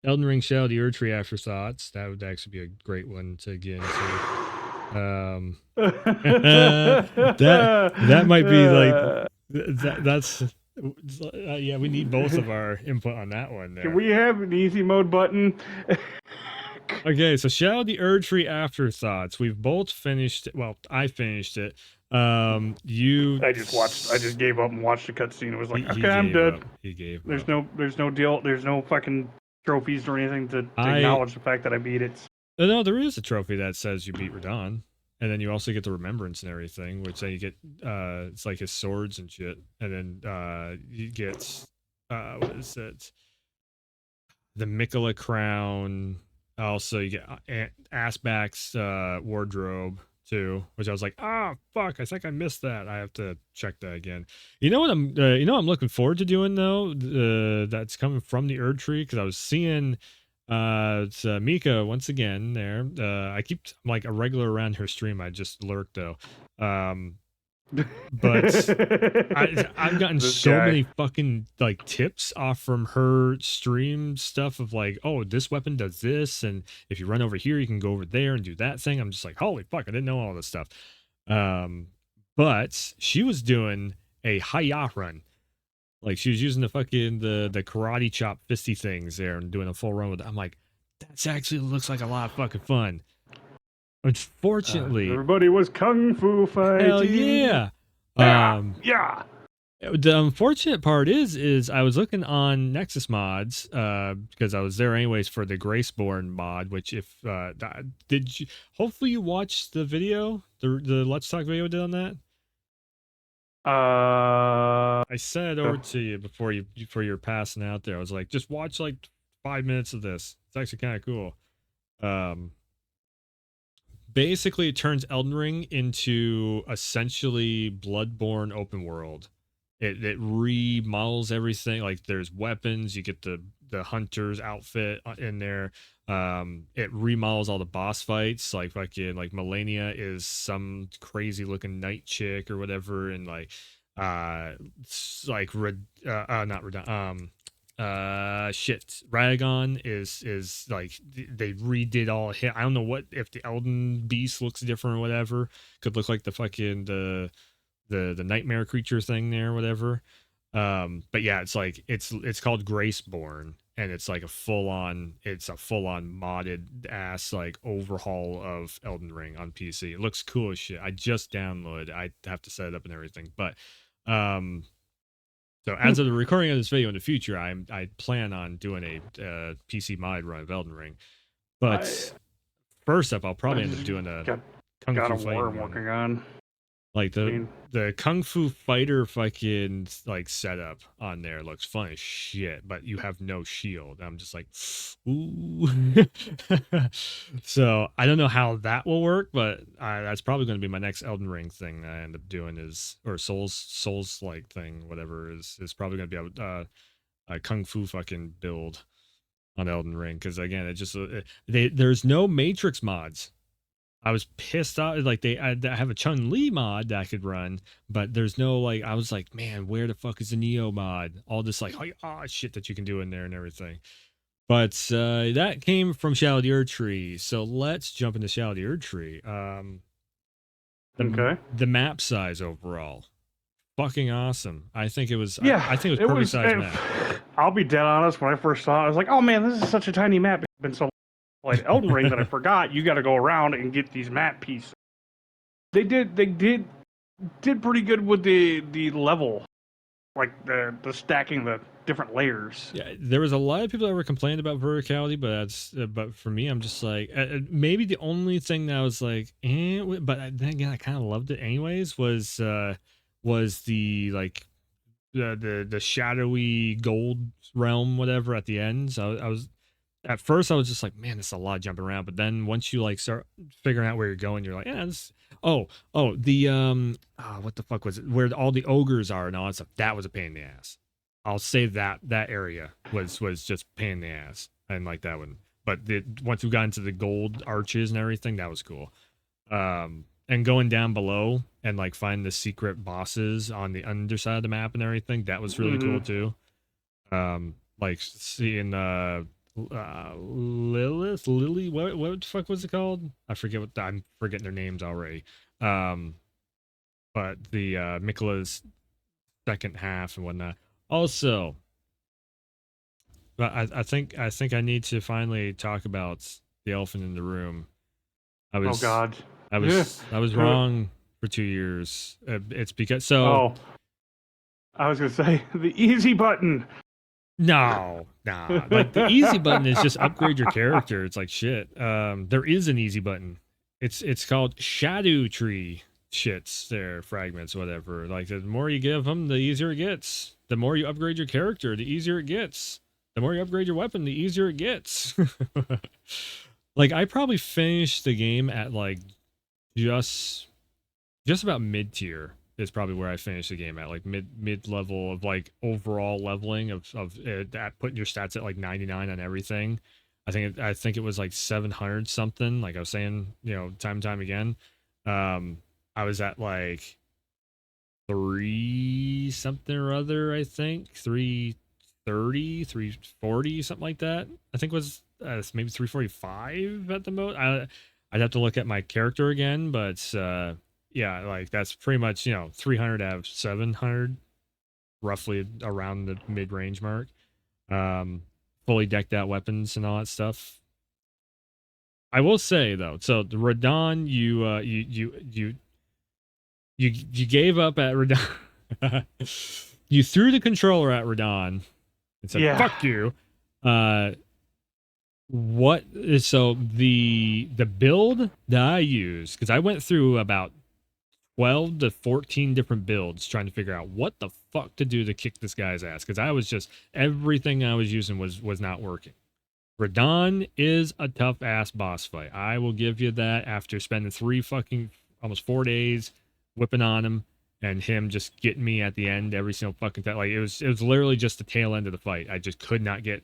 Elden Ring Shadow the Erdtree Afterthoughts. That would actually be a great one to get into. Um, that might be like that's yeah. We need both of our input on that one Can there. we have an easy mode button? Okay, so Shadow the Erdtree Afterthoughts. We've both finished. Well, I finished it. You I just gave up and watched the cutscene. It was like, he okay, I'm gave dead. up. He gave There's up. no deal. There's no fucking trophies or anything to I acknowledge the fact that I beat it. no, there is a trophy that says you beat Radon, and then you also get the remembrance and everything, which then you get it's like his swords and shit, and then you get what is it? The Mikola crown. Also, you get Asback's wardrobe too, which I was like, ah, fuck, I think I missed that. I have to check that again. You know, what I'm looking forward to doing though. That's coming from the Erdtree because I was seeing it's Mika once again there. I'm like a regular around her stream. I just lurk though. Um, but I've gotten This so guy. many fucking like tips off from her stream stuff of like, oh, this weapon does this, and if you run over here, you can go over there and do that thing. I'm just like, holy fuck, I didn't know all this stuff. Um, but she was doing a hi run. Like she was using the fucking the karate chop fisty things there and doing a full run with it. I'm like, that's actually looks like a lot of fucking fun. Unfortunately, Everybody was kung fu hell fighting. yeah. Yeah, Um, yeah. the unfortunate part is I was looking on Nexus mods because I was there anyways for the Graceborn mod, which if did you hopefully you watched the video, the Let's Talk video did on that. Uh, I sent it over to you before you were passing out there. I was like, just watch like 5 minutes of this. It's actually kind of cool. Um, Basically, it turns Elden Ring into essentially Bloodborne open world. It remodels everything. Like there's weapons, you get the hunter's outfit in there. It remodels all the boss fights. Like fucking like Melania is some crazy looking night chick or whatever, and like like not shit, Radagon is like they redid all hit. I don't know what if the Elden Beast looks different or whatever. Could look like the fucking the nightmare creature thing there, whatever. But yeah, it's like it's called Graceborn, and it's like a full on modded ass like overhaul of Elden Ring on PC. It looks cool as shit. I just downloaded. I have to set it up and everything, but um. So as of the recording of this video in the future, I plan on doing a PC mod run of Elden Ring. I But first up, I'll I probably end up just doing a got kung got fu a war fighting I'm one. working on. Like I mean, the kung fu fighter fucking like setup on there looks fun as shit, but you have no shield. I'm just like, ooh. So I don't know how that will work, but that's probably going to be my next Elden Ring thing that I end up doing is or Souls like thing, whatever is probably going to be a kung fu fucking build on Elden Ring because again, it just there's no Matrix mods. I was pissed off. Like I have a Chun Li mod that I could run, but there's no like. I was like, man, where the fuck is the Neo mod? All this like, shit that you can do in there and everything. But that came from Shadow the Erdtree. So let's jump into Shadow the Erdtree. okay. The map size overall, fucking awesome. I think it was. Yeah, I think it was it perfect was. size map. I'll be dead honest. When I first saw it, I was like, "Oh man, this is such a tiny map." It's been so like Elden Ring that I forgot you got to go around and get these map pieces. They did pretty good with the level, like the stacking the different layers. Yeah, there was a lot of people that were complaining about verticality, but that's but for me, I'm just like maybe the only thing that I was like, but then again, I kind of loved it anyways. Was the like the shadowy gold realm whatever at the end. So I was at first I was just like, man, this is a lot of jumping around. But then once you like start figuring out where you're going, you're like, yeah, this. Oh, the what the fuck was it? Where all the ogres are and all that stuff. That was a pain in the ass. I'll say that area was just pain in the ass. I didn't like that one. But once we got into the gold arches and everything, that was cool. And going down below and like find the secret bosses on the underside of the map and everything, that was really Mm-hmm. cool too. Like seeing Lily. What the fuck was it called? I forget what I'm forgetting their names already. Um, but the Mikola's second half and whatnot. Also, but I think I need to finally talk about the elephant in the room. I Oh was God. I was wrong for 2 years. It's because so Oh, I was gonna say the easy button. no, nah. Like the easy button is just upgrade your character. It's like shit. There is an easy button. It's called Shadow Tree shits there, fragments, whatever. Like the more you give them, the easier it gets. The more you upgrade your character, the easier it gets. The more you upgrade your weapon, the easier it gets. Like I probably finished the game at like just just about mid tier is probably where I finished the game at, like mid level of like overall leveling of at putting your stats at like 99 on everything. I think it was like 700 something. Like I was saying, time and time again. Um, I was at like three something or other. I think 330, 340, something like that. I think it was maybe 345 at the most. I'd have to look at my character again, but yeah, like that's pretty much 300 out of 700, roughly around the mid range mark. Um, Fully decked out weapons and all that stuff. I will say though, so the Radon, you gave up at Radon. You threw the controller at Radon and said Yeah. "fuck you." Uh, what? So the build that I use, because I went through about 12 to 14 different builds trying to figure out what the fuck to do to kick this guy's ass, because I was just everything I was using was not working. Radon is a tough ass boss fight. I will give you that after spending almost 4 days whipping on him and him just getting me at the end every single fucking time. Like it was literally just the tail end of the fight. I just could not get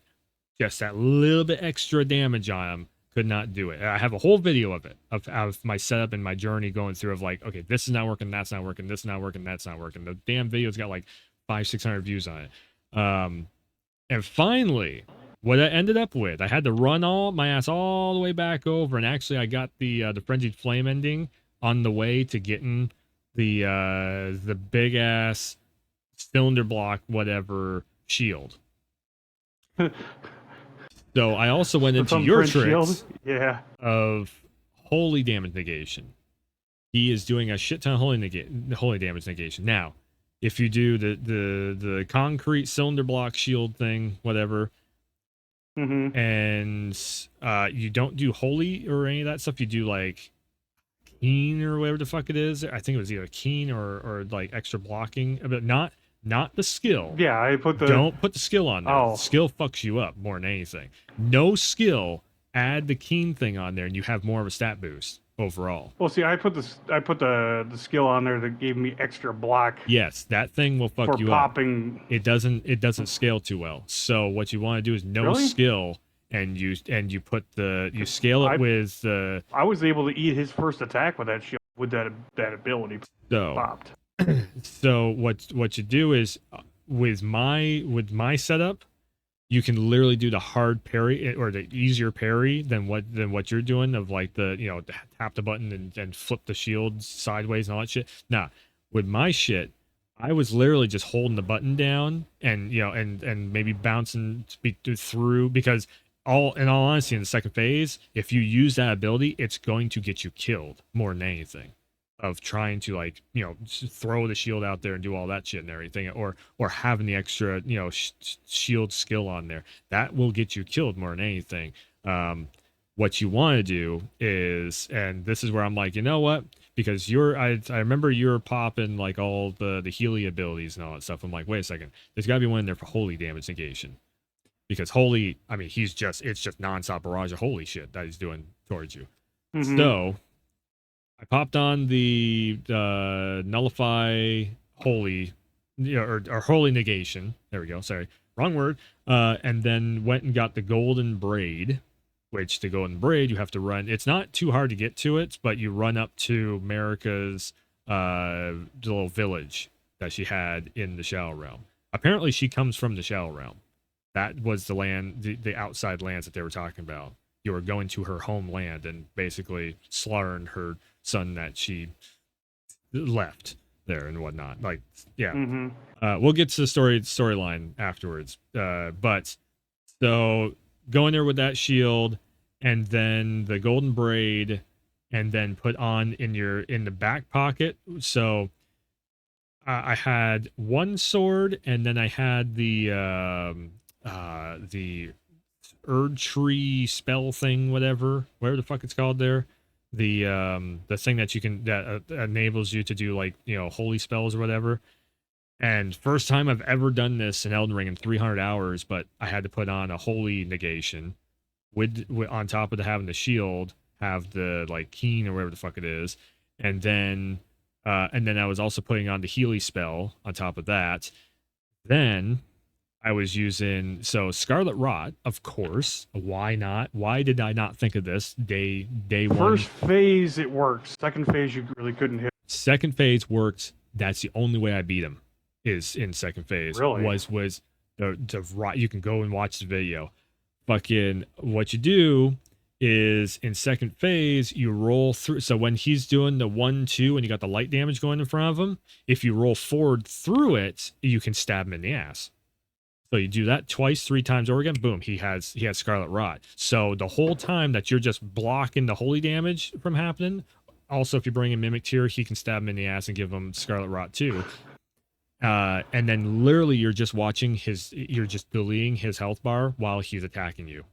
just that little bit extra damage on him. Could not do it. I have a whole video of it, of my setup and my journey going through of like, okay, this is not working, that's not working, this is not working, that's not working. The damn video's got like 500-600 views on it. And finally, what I ended up with, I had to run all my ass all the way back over, and actually I got the frenzied flame ending on the way to getting the big ass cylinder block whatever shield. So I also went The into your thumbprint shield. tricks Yeah. of holy damage negation. He is doing a shit ton of holy damage negation. Now, if you do the concrete cylinder block shield thing, whatever, Mm-hmm. and you don't do holy or any of that stuff, you do like keen or whatever the fuck it is. I think it was either keen or like extra blocking, but not the skill. Yeah, I put the. Don't put the skill on there. The Oh. skill fucks you up more than anything. No skill, add the keen thing on there, and you have more of a stat boost overall. Well, see, I put the skill on there that gave me extra block Yes, that thing will fuck for you up. popping. It doesn't scale too well. So what you want to do is no Really? skill, and you put you scale it I with the I was able to eat his first attack with that shield with that ability so popped. so what you do is with my setup, you can literally do the hard parry or the easier parry than what you're doing of like tap the button and flip the shield sideways and all that shit. Nah, with my shit, I was literally just holding the button down and and maybe bouncing through, because in all honesty, in the second phase, if you use that ability, it's going to get you killed more than anything of trying to like throw the shield out there and do all that shit and everything, or having the extra shield skill on there, that will get you killed more than anything. What you want to do is, and this is where I'm like, you know what, because I remember you're popping like all the Healy abilities and all that stuff. I'm like, wait a second, there's got to be one in there for holy damage negation, because holy, I mean, it's just nonstop barrage of holy shit that he's doing towards you. Mm-hmm. So I popped on the nullify holy, or holy negation. There we go. Sorry, wrong word. And then went and got the golden braid, which the golden braid you have to run. It's not too hard to get to it, but you run up to Marika's little village that she had in the Shadow Realm. Apparently, she comes from the Shadow Realm. That was the land, the outside lands that they were talking about. You were going to her homeland and basically slaughtering her son that she left there and whatnot. Like, yeah, Mm-hmm. we'll get to the storyline afterwards. But so going there with that shield, and then the golden braid, and then put on in the back pocket. So I had one sword, and then I had the Erdtree spell thing, whatever the fuck it's called there. The thing that you can that enables you to do, like, holy spells or whatever. And first time I've ever done this in Elden Ring in 300 hours, but I had to put on a holy negation with on top of having the shield, have the like keen or whatever the fuck it is, and then I was also putting on the Healy spell on top of that. Then I was using Scarlet Rot, of course. Why not? Why did I not think of this day one? First phase it works. Second phase you really couldn't hit. Second phase worked. That's the only way I beat him. Is in second phase. Really? Was the rot. You can go and watch the video. Fucking what you do is in second phase you roll through. So when he's doing the 1-2 and you got the light damage going in front of him, if you roll forward through it, you can stab him in the ass. So you do that twice, 3 times over again. Boom, he has Scarlet Rot. So the whole time that you're just blocking the holy damage from happening. Also, if you bring in Mimic Tear, he can stab him in the ass and give him Scarlet Rot too. And then literally you're just deleting his health bar while he's attacking you.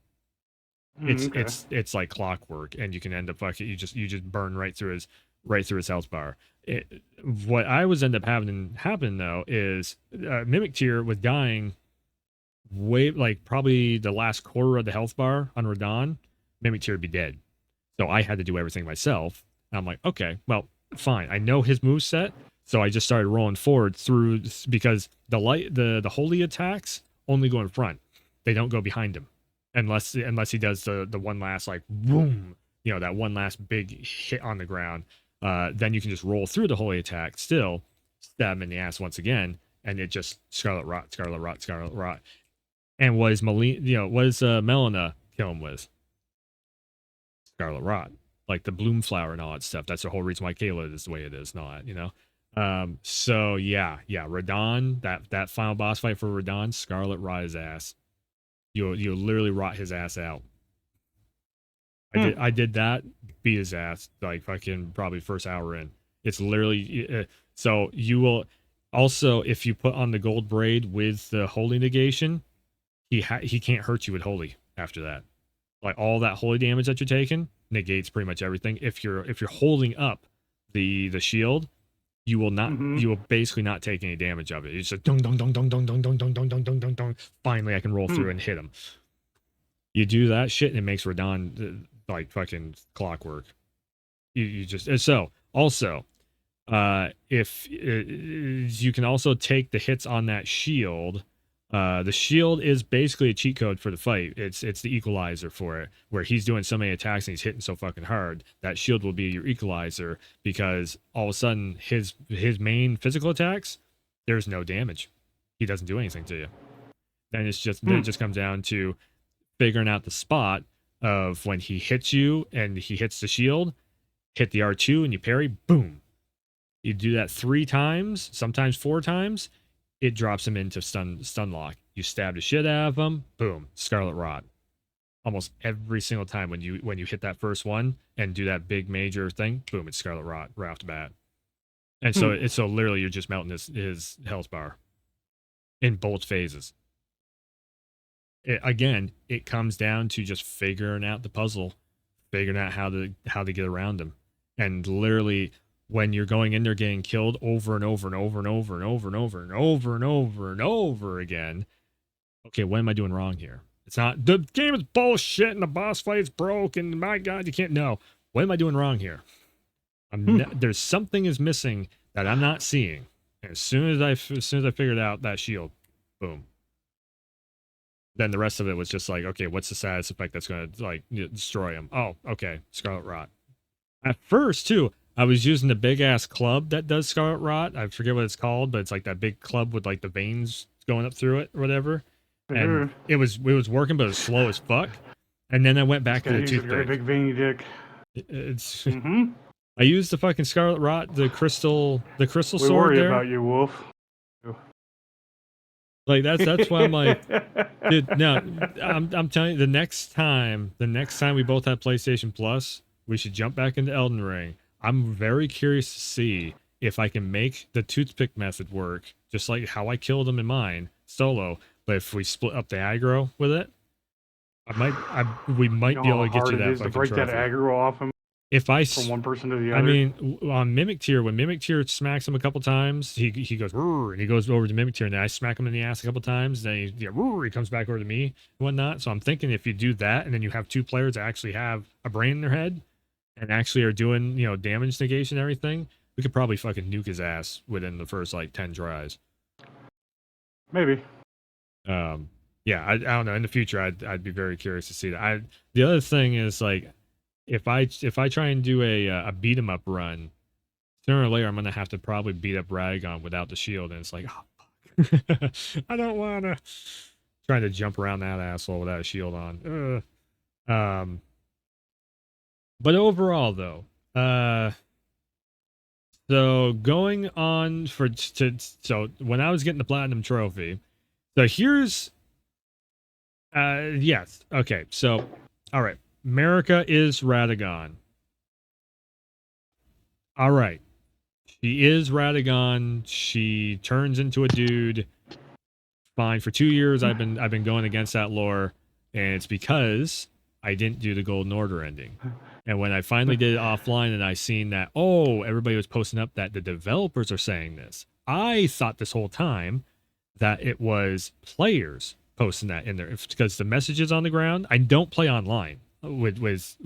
Okay. It's like clockwork, and you can end up fucking you just burn right through his health bar. What I was end up having happen though is Mimic Tear was dying way, like, probably the last quarter of the health bar on Radon. Mimic Tear would be dead. So I had to do everything myself. And I'm like, okay, well, fine. I know his move set, so I just started rolling forward through, because the holy attacks only go in front. They don't go behind him. Unless he does the one last, like, boom, that one last big hit on the ground. Then you can just roll through the holy attack, still stab him in the ass once again, and it just Scarlet Rot, Scarlet Rot, Scarlet Rot. And what is Melina kill him with? Scarlet Rot, like the bloom flower and all that stuff. That's the whole reason why Kayla is the way it is, and all that. So yeah, Radon, that final boss fight for Radon, Scarlet Rot his ass. You'll literally rot his ass out. I did that, beat his ass like fucking probably first hour in. It's literally so you will also, if you put on the gold braid with the holy negation, he can't hurt you with holy after that. Like, all that holy damage that you're taking negates pretty much everything. If you're holding up the shield, you will not you will basically not take any damage of it. It's just dong dong dong dong dong dong dong dong dong dong dong dong dong. Finally, I can roll through and hit him. You do that shit, and it makes Radon like fucking clockwork. You just so also, if you can also take the hits on that shield. The shield is basically a cheat code for the fight. It's the equalizer for it, where he's doing so many attacks and he's hitting so fucking hard. That shield will be your equalizer, because all of a sudden his main physical attacks, there's no damage. He doesn't do anything to you. Then it just comes down to figuring out the spot of when he hits you and he hits the shield, hit the R2 and you parry, boom. You do that 3 times, sometimes 4 times. It drops him into stun lock. You stab the shit out of him, boom, Scarlet Rot. Almost every single time when you hit that first one and do that big major thing, boom, it's Scarlet Rot right off the bat. And so it's literally you're just melting his health bar in both phases. It comes down to just figuring out the puzzle, figuring out how to get around him, and literally, when you're going in there getting killed over and over and over and over and over and over and over and over and over again. Okay, what am I doing wrong here? It's not the game is bullshit and the boss fight's broke and my god, you can't. No, what am I doing wrong here? There's something is missing that I'm not seeing. And as soon as I figured out that shield, boom. Then the rest of it was just like, okay, what's the status effect that's going to like destroy him? Oh, okay, Scarlet Rot. At first, too, I was using the big ass club that does Scarlet Rot. I forget what it's called, but it's like that big club with like the veins going up through it or whatever. and Dude, it was working, but it was slow as fuck. And then I went he's back to got the he's a great toothpick. big veiny dick. It's Mm-hmm. I used the fucking Scarlet Rot, the crystal We sword worry there. about you, Wolf. Like that's why I'm like, dude. No, I'm telling you, the next time we both have PlayStation Plus, we should jump back into Elden Ring. I'm very curious to see if I can make the toothpick method work, just like how I killed him in mine solo. But if we split up the aggro with it, we You might know be able how to get hard you it that is to fucking break that trophy. aggro off him If I from one person to the I other. mean, on Mimic Tier, when Mimic Tier smacks him a couple times, he goes "Rrr," and he goes over to Mimic Tier, and then I smack him in the ass a couple times, then he comes back over to me and whatnot. So I'm thinking if you do that, and then you have two players that actually have a brain in their head and actually are doing damage negation and everything, we could probably fucking nuke his ass within the first like 10 tries. Maybe. Yeah, I don't know. In the future, I'd be very curious to see that. The other thing is like if I try and do a beat 'em up run, sooner or later I'm gonna have to probably beat up Radagon without the shield, and it's like, oh fuck. I don't wanna trying to jump around that asshole without a shield on. But overall though, so going on so when I was getting the platinum trophy, so here's yes, okay, so all right, America is Radagon. All right. She is Radagon. She turns into a dude. Fine. For 2 years, I've been going against that lore, and it's because I didn't do the Golden Order ending. And when I finally did it offline, and I seen that everybody was posting up that the developers are saying this, I thought this whole time that it was players posting that in there because the messages on the ground. I don't play online with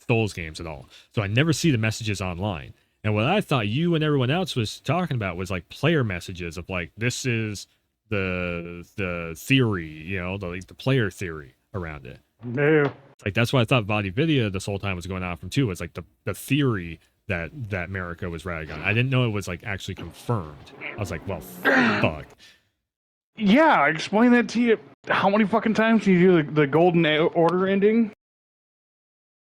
Souls games at all, so I never see the messages online. And what I thought you and everyone else was talking about was like player messages of like, this is the theory, the player theory around it. No. Like that's why I thought Vadi Vidya this whole time was going on from too. Was like the theory that Marika was Radagon. I didn't know it was like actually confirmed. I was like, well, fuck. Yeah, explain that to you. How many fucking times do you do the Golden Order ending?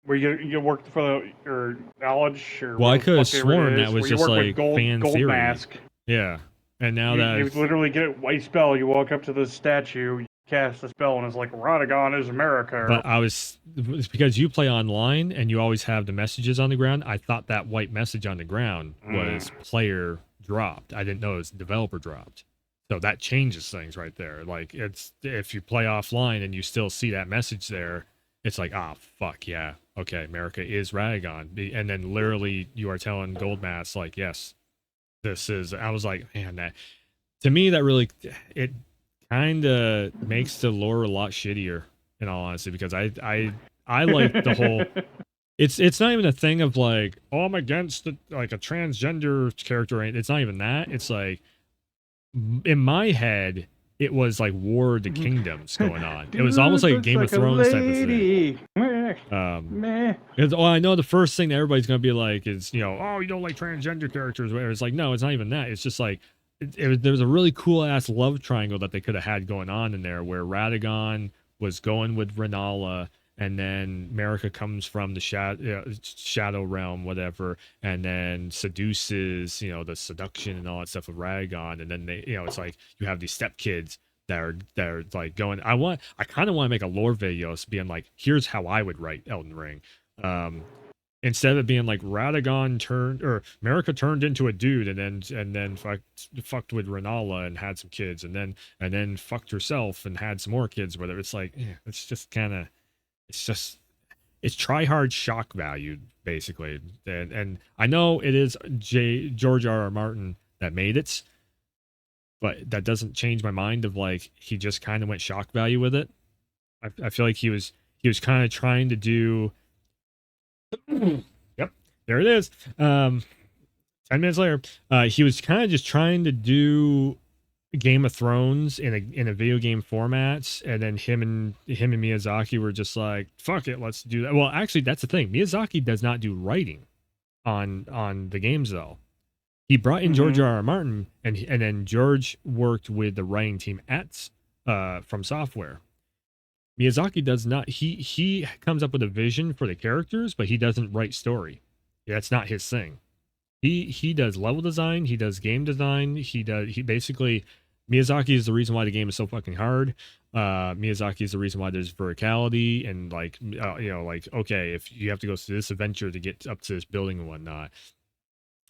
Where you work for your knowledge or Well, I whatever could the have fuck it sworn that is, was where you just work with like fan gold theory. mask. Yeah, and now You literally get a white spell. You walk up to the statue, you cast the spell, and it's like Radagon is America. But it's because you play online and you always have the messages on the ground. I thought that white message on the ground was player dropped. I didn't know it was developer dropped. So that changes things right there. Like it's if you play offline and you still see that message there, it's like, fuck yeah, okay, America is Radagon. And then literally you are telling Goldmass like, yes, this is. I was like, man, that to me that really it kind of makes the lore a lot shittier in all honesty, because I like the whole it's not even a thing of like, I'm against like a transgender character. It's not even that. It's like in my head it was like War of the Kingdoms going on. It was almost like a Game of Thrones type of thing. Meh. I know the first thing that everybody's gonna be like is, oh, you don't like transgender characters, whatever. It's like, no, it's not even that. It's just like there was a really cool ass love triangle that they could have had going on in there, where Radagon was going with Renala, and then Marika comes from the shadow realm, whatever, and then seduces, the seduction and all that stuff with Radagon, and then they, it's like you have these stepkids that are like going. I kind of want to make a lore video being like, here's how I would write Elden Ring. Instead of it being like Radagon turned or Marika turned into a dude and then fucked with Renala and had some kids, and then fucked herself and had some more kids. Whether it's like, it's just kind of, it's try hard shock value basically. And I know it is George R. R. Martin that made it, but that doesn't change my mind of like, he just kind of went shock value with it. I feel like he was kind of trying to do. Yep, there it is. 10 minutes later, he was kind of just trying to do Game of Thrones in a video game format, and then him and Miyazaki were just like, fuck it, let's do that. Well, actually, that's the thing. Miyazaki does not do writing on the games though. He brought in George R. R. Martin, and then George worked with the writing team at from software. Miyazaki does not. He comes up with a vision for the characters, but he doesn't write story. That's not his thing. He does level design. He does game design. He basically Miyazaki is the reason why the game is so fucking hard. Miyazaki is the reason why there's verticality and like like okay, if you have to go through this adventure to get up to this building and whatnot.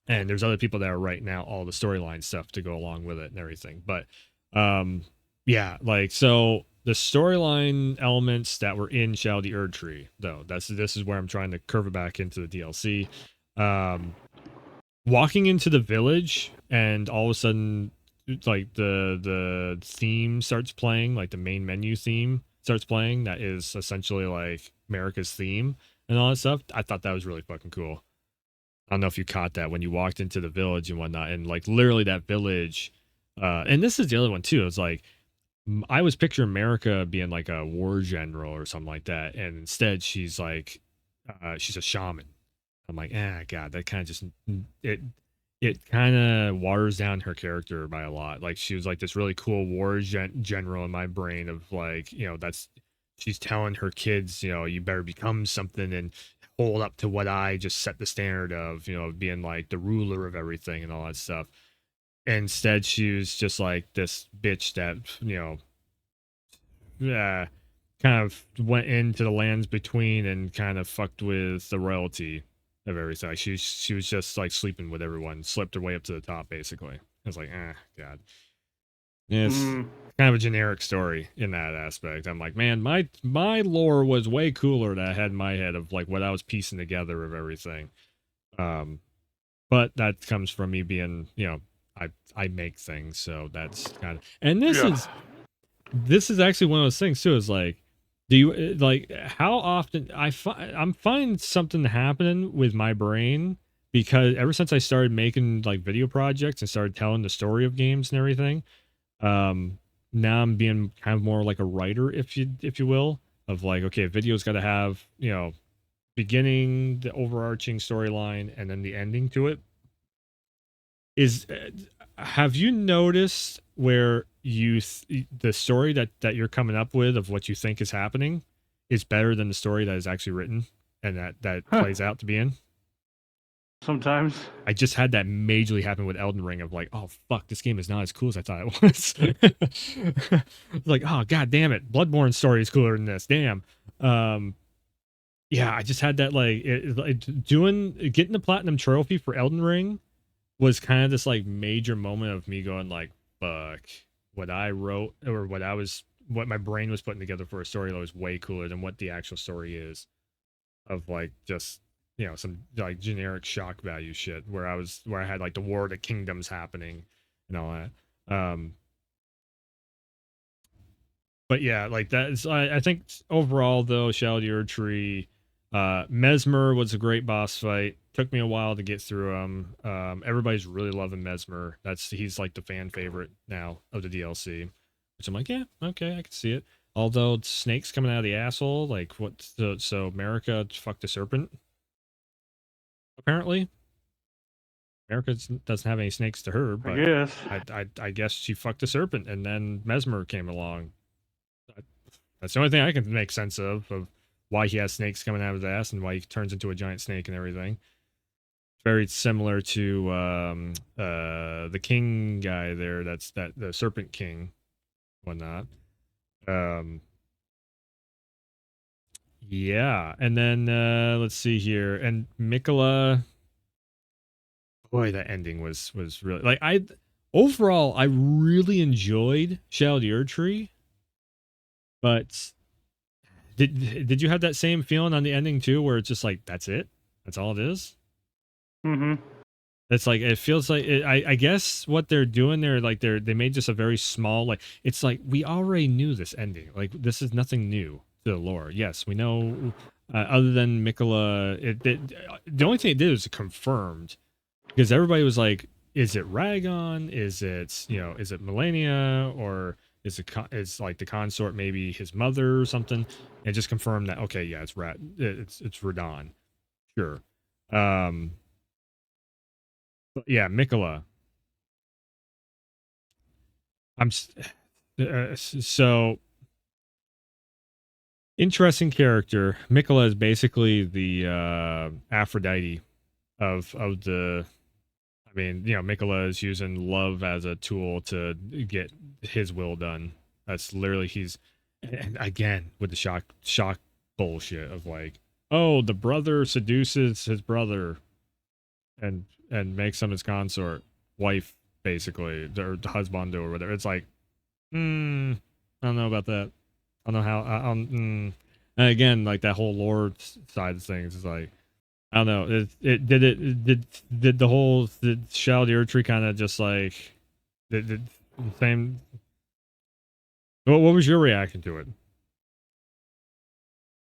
And there's other people that are writing out all the storyline stuff to go along with it and everything. But yeah, like so the storyline elements that were in Shadow of the Erdtree, though, this is where I'm trying to curve it back into the DLC. Walking into the village and all of a sudden like the theme starts playing, like the main menu theme starts playing, that is essentially like America's theme and all that stuff. I thought that was really fucking cool. I don't know if you caught that when you walked into the village and whatnot, and like literally that village. And this is the other one too. It's like I was picturing America being like a war general or something like that, and instead she's like, she's a shaman. I'm like, God, that kind of just it it kind of waters down her character by a lot. Like she was like this really cool war general in my brain of like, that's she's telling her kids, you better become something and hold up to what I just set the standard of, being like the ruler of everything and all that stuff. Instead, she was just like this bitch that, uh, kind of went into the lands between and kind of fucked with the royalty of everything. Like she was just like sleeping with everyone, slipped her way up to the top, basically. I was like, God. It's Mm. kind of a generic story in that aspect. I'm like, man, my lore was way cooler that I had in my head of like what I was piecing together of everything. Um, but that comes from me being, I make things, so that's kind of. And Yeah. this is actually one of those things too. Is like, do you like how often I'm finding something happening with my brain because ever since I started making like video projects and started telling the story of games and everything, um, now I'm being kind of more like a writer, if you will, of like, okay, a video's got to have beginning, the overarching storyline, and then the ending to it. Is Have you noticed where the story that you're coming up with of what you think is happening is better than the story that is actually written and that Huh. plays out to be in? Sometimes. I just had that majorly happen with Elden Ring of like, oh fuck, this game is not as cool as I thought it was. Like, oh god damn it, Bloodborne story is cooler than this. Damn. Um, yeah, I just had that getting the platinum trophy for Elden Ring was kind of this like major moment of me going like, fuck, what I wrote or what my brain was putting together for a story that was way cooler than what the actual story is of like just some like generic shock value shit where I had like the War of the Kingdoms happening and all that. But yeah, like that's I think overall though, Shadow of the Erdtree, Mesmer was a great boss fight. Took me a while to get through him. Everybody's really loving Mesmer. He's like the fan favorite now of the DLC, which I'm like, yeah, okay, I can see it. Although snakes coming out of the asshole, like what? So America fucked the serpent. Apparently, America doesn't have any snakes to her, I but guess. I guess she fucked a serpent, and then Mesmer came along. That's the only thing I can make sense of why he has snakes coming out of his ass and why he turns into a giant snake and everything. Very similar to the king guy there. That's the Serpent King, whatnot. Um, yeah, and then let's see here, and Mikola. Boy, that ending was really like overall I really enjoyed Shadow of the Erdtree, but did you have that same feeling on the ending too, where it's just like that's it, that's all it is? Mm-hmm. It's like it feels like I guess what they're doing there, like they made just a very small like it's like we already knew this ending. Like this is nothing new to the lore. Yes, we know. Other than Mikola, the only thing it did was it confirmed because everybody was like, "Is it Ragon? Is it Melania or is like the consort maybe his mother or something?" And just confirmed that okay, yeah, it's Radon, sure. Um, but yeah, Mikola. I'm So interesting character. Mikola is basically the Aphrodite of the. I mean, Mikola is using love as a tool to get his will done. That's literally and again with the shock bullshit of like, oh, the brother seduces his brother and makes him his consort, wife, basically, or husband or whatever. It's like, I don't know about that. I don't know how. And again, like that whole lore side of things is like, I don't know. Did the whole Shadow of the Erdtree kind of just like did the same? What was your reaction to it?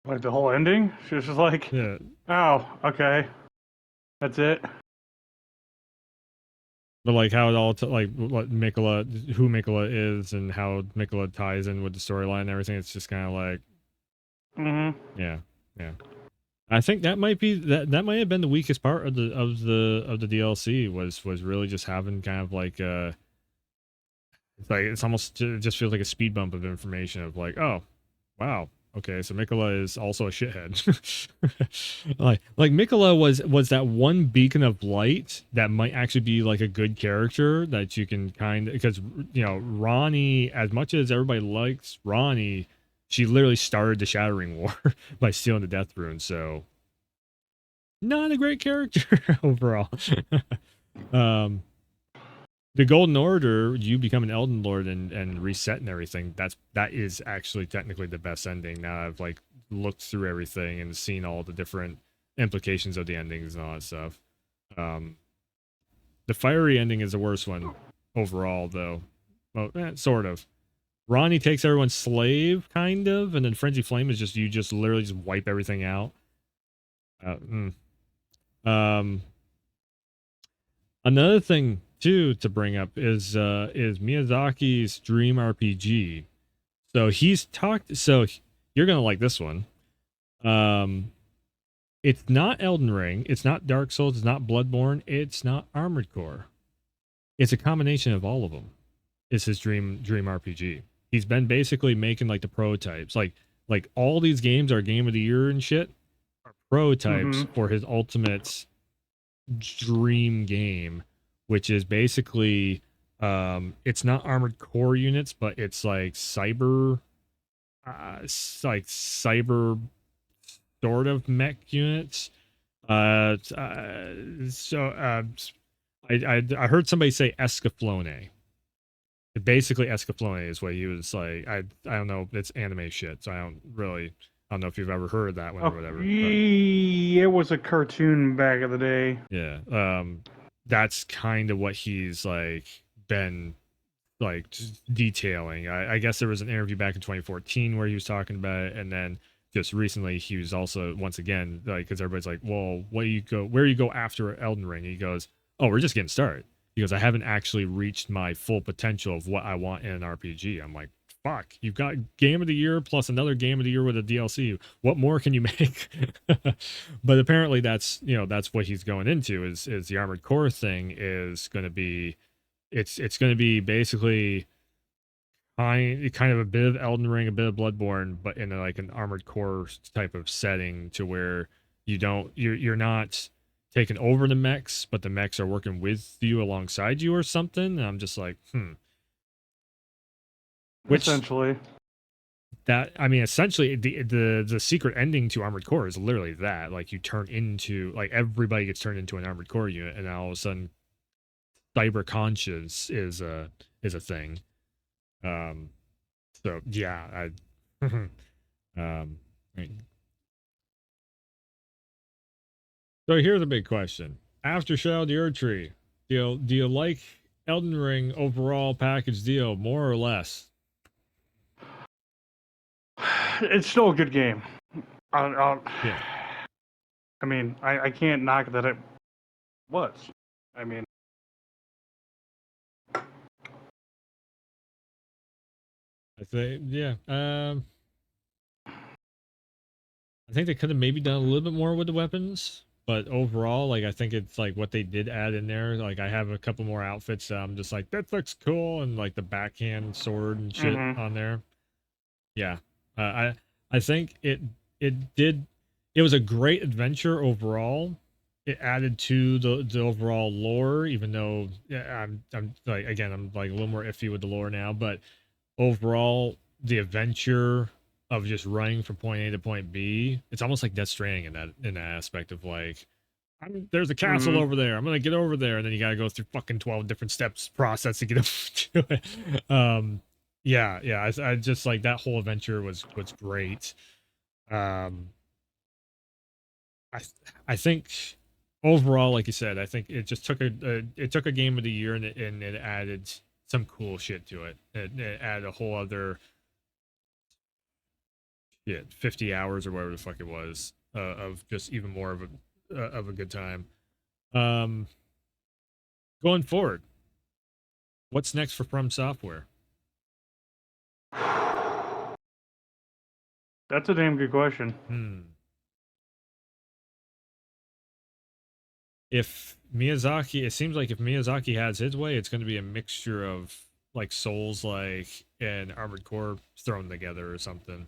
Like the whole ending, she was just like, Yeah, "Oh, okay, that's it." but like how it all like what Mikola, who Mikola is, and how Mikola ties in with the storyline and everything. It's just kind of like, Mm-hmm. yeah, yeah. I think that might be that might have been the weakest part of the DLC was really just having kind of like it's like it's almost it just feels like a speed bump of information of like, oh wow, okay, so Mikola is also a shithead. like Mikola was that one beacon of light that might actually be like a good character that you can kind of, because Ronnie, as much as everybody likes Ronnie, she literally started the Shattering War by stealing the Death Rune, so not a great character overall. um, the Golden Order, you become an Elden Lord and reset and everything. That is actually technically the best ending. Now I've like looked through everything and seen all the different implications of the endings and all that stuff. Um, the fiery ending is the worst one overall, though. Well, sort of. Ronnie takes everyone's slave, kind of, and then Frenzy Flame is just you just literally just wipe everything out. Uh, mm. Um, Another thing too to bring up is Miyazaki's Dream RPG. So he's talked. So you're gonna like this one. Um, it's not Elden Ring. It's not Dark Souls. It's not Bloodborne. It's not Armored Core. It's a combination of all of them. It's his dream RPG. He's been basically making like the prototypes. Like all these games are Game of the Year and shit are prototypes Mm-hmm. for his ultimate dream game, which is basically it's not armored core units, but it's like like cyber sort of mech units. So I heard somebody say Escaflowne. Basically, Escaflowne is what he was like. I don't know. It's anime shit, so I don't know if you've ever heard of that one or Oh, whatever. But it was a cartoon back in the day. yeah, that's kind of what he's like been like detailing. I guess there was an interview back in 2014 where he was talking about it, and then just recently he was also once again like because everybody's like, well, where you go after Elden Ring? And he goes, oh, we're just getting started. He goes, I haven't actually reached my full potential of what I want in an RPG. I'm like, fuck, you've got Game of the Year plus another Game of the Year with a DLC. What more can you make? But apparently that's what he's going into is the Armored Core thing is going to be it's going to be basically kind of a bit of Elden Ring, a bit of Bloodborne, but in like an Armored Core type of setting to where you're not taking over the mechs, but the mechs are working with you alongside you or something. And I'm just like, which Essentially, that I mean, essentially the secret ending to Armored Core is literally that. Like you turn into like everybody gets turned into an Armored Core unit, and all of a sudden cyber conscious is a thing. Um, so yeah, I um, so here's a big question: after Shadow of the Erdtree, do you like Elden Ring overall package deal more or less? it's still a good game. I, Yeah, I mean, I can't knock that it was. I mean, I think yeah. I think they could have maybe done a little bit more with the weapons. but overall, like I think it's like what they did add in there. Like I have a couple more outfits that I'm just like that looks cool, and like the backhand sword and shit Mm-hmm. on there. Yeah, I think it did. It was a great adventure overall. It added to the overall lore, even though yeah, I'm like again I'm like a little more iffy with the lore now, but overall the adventure of just running from point A to point B, it's almost like Death Stranding in that aspect of like there's a castle Mm-hmm. over there. I'm gonna get over there, and then you gotta go through fucking 12 different steps process to get over to it. Yeah, yeah. I just like that whole adventure was great. Um, I I think overall, like you said, I think it just took it took a game of the year and it added some cool shit to it. It added a whole other 50 hours or whatever the fuck it was of just even more of a good time. Um, going forward, what's next for From Software? That's a damn good question. Hmm. If Miyazaki, it seems like if Miyazaki has his way, it's going to be a mixture of like Souls like and Armored Core thrown together or something.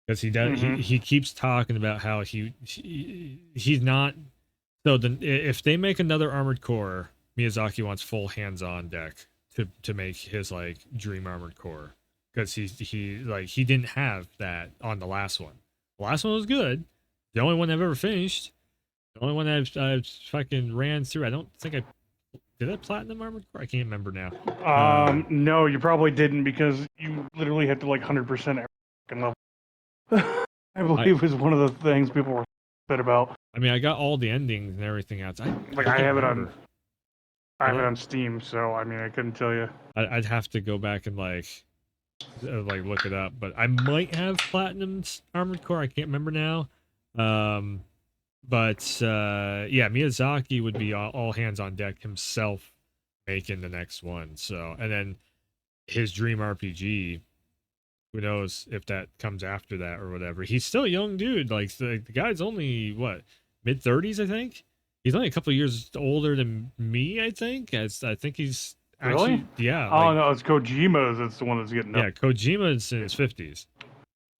Because Mm-hmm. he keeps talking about how he's not. So then if they make another Armored Core, Miyazaki wants full hands on deck to make his like dream Armored Core because he didn't have that on the last one. The last one was good. The only one I've ever finished. The only one I've fucking ran through. I don't think I did I platinum Armored Core. I can't remember now. No, you probably didn't because you literally had to like 100% every fucking level. I I believe was one of the things people were bit about. I mean I got all the endings and everything else. Like I can't remember. I I have it don't. on Steam, so I mean I couldn't tell you. I'd have to go back and like look it up, but I might have platinum's Armored Core. I can't remember now. Um, but yeah, Miyazaki would be all hands on deck himself making the next one. So, and then his dream RPG. Who knows if that comes after that or whatever? He's still a young dude. Like the guy's only what mid 30s, I think. He's only a couple years older than me, I think. I think he's Really? actually yeah, Oh like no, it's Kojima's. That's the one that's getting up. yeah, Kojima's in his 50s.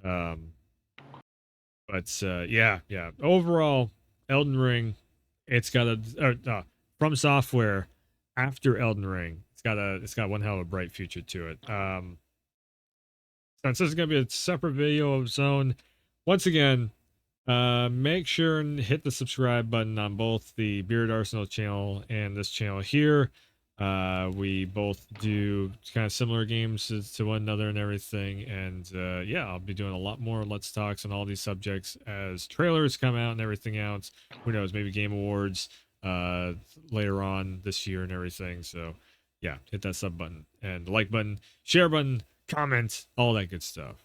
Um, but yeah, yeah. Overall, Elden Ring, it's got From Software after Elden Ring, it's got one hell of a bright future to it. Since this is gonna be a separate video of its own, once again, make sure and hit the subscribe button on both the Beard Arsenal channel and this channel here. We both do kind of similar games to one another and everything. And yeah, I'll be doing a lot more Let's Talks on all these subjects as trailers come out and everything else. Who knows, maybe Game Awards uh, later on this year and everything. So yeah, hit that sub button and the like button, share button, comment, all that good stuff.